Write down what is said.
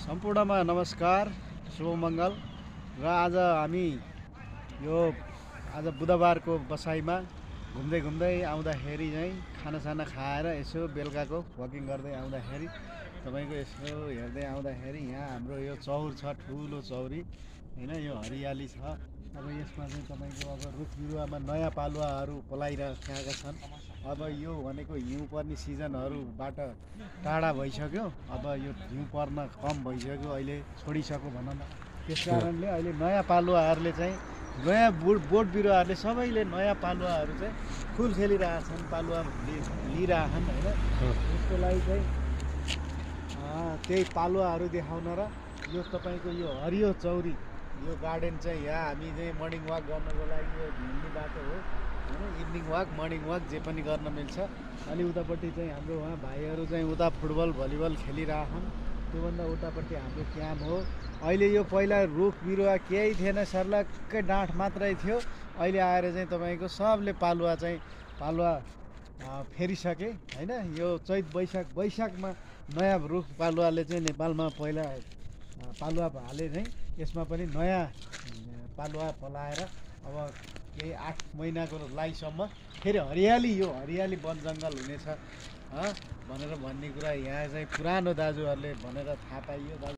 सम्पूर्णमा नमस्कार, शुभ मङ्गल। र आज हामी यो आज बुधबारको बसाइमा घुम्दै घुम्दै आउँदाखेरि चाहिँ खानासाना खाएर यसो बेलुकाको वकिङ गर्दै आउँदाखेरि तपाईँको यसो हेर्दै आउँदाखेरि यहाँ हाम्रो यो चौर छ, ठुलो चौरी होइन, यो हरियाली छ। अब यसमा चाहिँ तपाईँको अब रुख बिरुवामा नयाँ पालुवाहरू पलाइरहेका छन्। अब यो भनेको हिउँ पर्ने सिजनहरूबाट टाढा भइसक्यो। अब यो हिउँ पर्न कम भइसक्यो, अहिले छोडिसक्यो भनौँ न। त्यस कारणले अहिले नयाँ पालुवाहरूले चाहिँ नयाँ बोट बिरुवाहरूले सबैले नयाँ पालुवाहरू चाहिँ फुल खेलिरहेछन्, पालुवा लिइरहेछन् होइन। त्यसको लागि चाहिँ त्यही पालुवाहरू देखाउन र यो तपाईँको यो हरियो चौरी यो गार्डन चाहिँ यहाँ हामी चाहिँ मर्निङ वाक गर्नको लागि यो हिँड्ने बाटो हो होइन। इभिनिङ वाक, मर्निङ वाक जे पनि गर्न मिल्छ। अनि उतापट्टि चाहिँ हाम्रो उहाँ भाइहरू चाहिँ उता फुटबल भलिबल खेलिरहेछन्। त्योभन्दा उतापट्टि हाम्रो क्याम्प हो। अहिले यो पहिला रुख बिरुवा केही थिएन, सर्लक्कै डाँठ मात्रै थियो। अहिले आएर चाहिँ तपाईँको सबले पालुवा फेरिसके होइन। यो चैत वैशाखमा नयाँ रुख पालुवाले चाहिँ नेपालमा पहिला पालुवा हाले चाहिँ यसमा पनि नयाँ पालुवा पलाएर अब केही 8 महिनाको लाइसम्म फेरि यो हरियाली वन जङ्गल हुनेछ भनेर भन्ने कुरा यहाँ चाहिँ पुरानो दाजुहरूले भनेर थाहा पाइयो।